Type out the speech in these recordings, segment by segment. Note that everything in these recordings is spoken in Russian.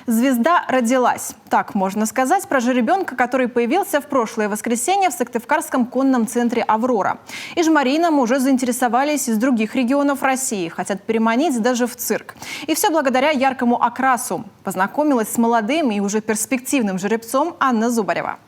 Звезда родилась. Так можно сказать про жеребенка, который появился в прошлое воскресенье в Сыктывкарском конном центре «Аврора». Ижмарином уже заинтересовались из других регионов России. Хотят переманить даже в цирк. И все благодаря яркому окрасу. Познакомилась с молодым и уже перспективным жеребцом Анна Зубарева.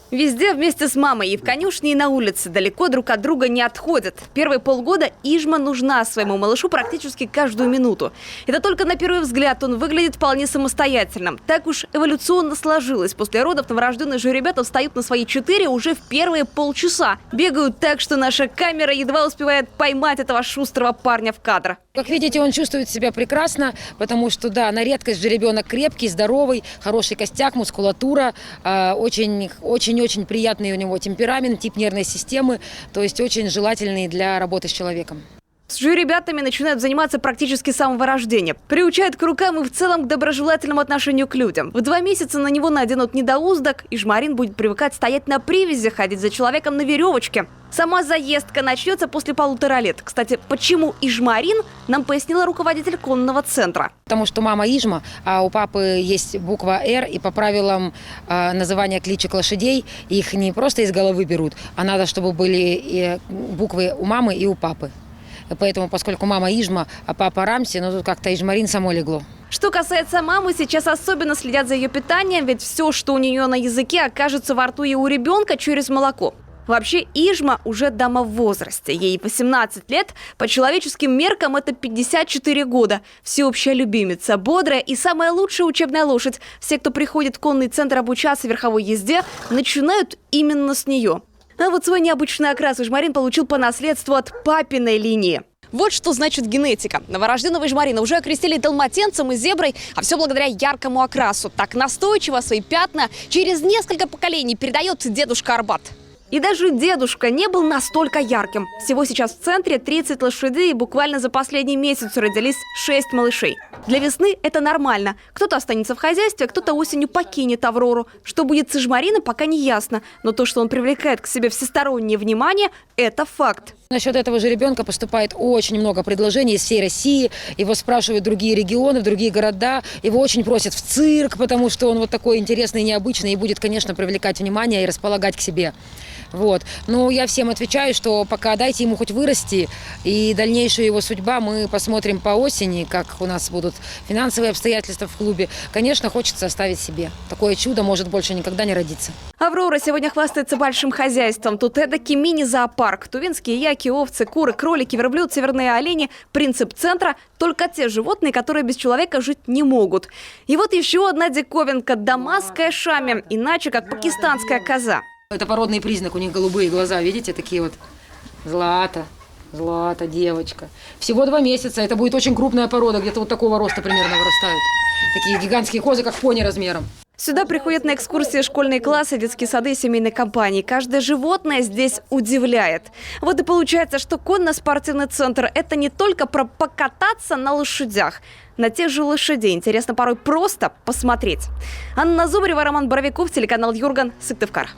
Везде вместе с мамой, и в конюшне, и на улице. Далеко друг от друга не отходят. Первые полгода Ижма нужна своему малышу практически каждую минуту. Это только на первый взгляд он выглядит вполне самостоятельным. Так уж эволюционно сложилось. После родов новорожденные жеребята встают на свои 4 уже в первые полчаса. Бегают так, что наша камера едва успевает поймать этого шустрого парня в кадр. Как видите, он чувствует себя прекрасно, потому что, да, на редкость жеребенок крепкий, здоровый, хороший костяк, мускулатура, очень приятный у него темперамент, тип нервной системы, то есть очень желательный для работы с человеком. С жеребятами начинают заниматься практически с самого рождения. Приучают к рукам и в целом к доброжелательному отношению к людям. В 2 месяца на него наденут недоуздок, и Ижмарин будет привыкать стоять на привязи, ходить за человеком на веревочке. Сама заездка начнется после 1,5 лет. Кстати, почему Ижмарин, нам пояснила руководитель конного центра. Потому что мама Ижма, а у папы есть буква «Р», и по правилам называния кличек лошадей их не просто из головы берут, а надо, чтобы были буквы у мамы и у папы. Поэтому, поскольку мама Ижма, а папа Рамси, тут как-то Ижмарин само легло. Что касается мамы, сейчас особенно следят за ее питанием, ведь все, что у нее на языке, окажется во рту и у ребенка через молоко. Вообще, Ижма уже дама в возрасте. Ей 18 лет. По человеческим меркам это 54 года. Всеобщая любимица, бодрая и самая лучшая учебная лошадь. Все, кто приходит в конный центр обучаться верховой езде, начинают именно с нее. А вот свой необычный окрас Ижмарин получил по наследству от папиной линии. Вот что значит генетика. Новорожденного Ижмарина уже окрестили далматинцем и зеброй, а все благодаря яркому окрасу. Так настойчиво свои пятна через несколько поколений передает дедушка Арбат. И даже дедушка не был настолько ярким. Всего сейчас в центре 30 лошадей, и буквально за последний месяц родились 6 малышей. Для весны это нормально. Кто-то останется в хозяйстве, а кто-то осенью покинет Аврору. Что будет с Ижмарином, пока не ясно. Но то, что он привлекает к себе всестороннее внимание, это факт. Насчет этого же ребенка поступает очень много предложений из всей России. Его спрашивают другие регионы, в другие города. Его очень просят в цирк, потому что он вот такой интересный, необычный и будет, конечно, привлекать внимание и располагать к себе. Вот. Но я всем отвечаю, что пока дайте ему хоть вырасти, и дальнейшую его судьба мы посмотрим по осени, как у нас будут финансовые обстоятельства в клубе. Конечно, хочется оставить себе. Такое чудо может больше никогда не родиться. Аврора сегодня хвастается большим хозяйством. Тут эдакий мини-зоопарк. Тувинские яки, овцы, куры, кролики, верблюд, северные олени. Принцип центра – только те животные, которые без человека жить не могут. И вот еще одна диковинка – дамасская шами, иначе как пакистанская коза. Это породный признак, у них голубые глаза, видите, такие вот. Злата, девочка. Всего 2 месяца, это будет очень крупная порода, где-то вот такого роста примерно вырастают. Такие гигантские козы, как пони размером. Сюда приходят на экскурсии школьные классы, детские сады и семейные компании. Каждое животное здесь удивляет. Вот и получается, что конно-спортивный центр – это не только про покататься на лошадях. На тех же лошадей интересно порой просто посмотреть. Анна Зубарева, Роман Боровиков, телеканал Юрган, Сыктывкар.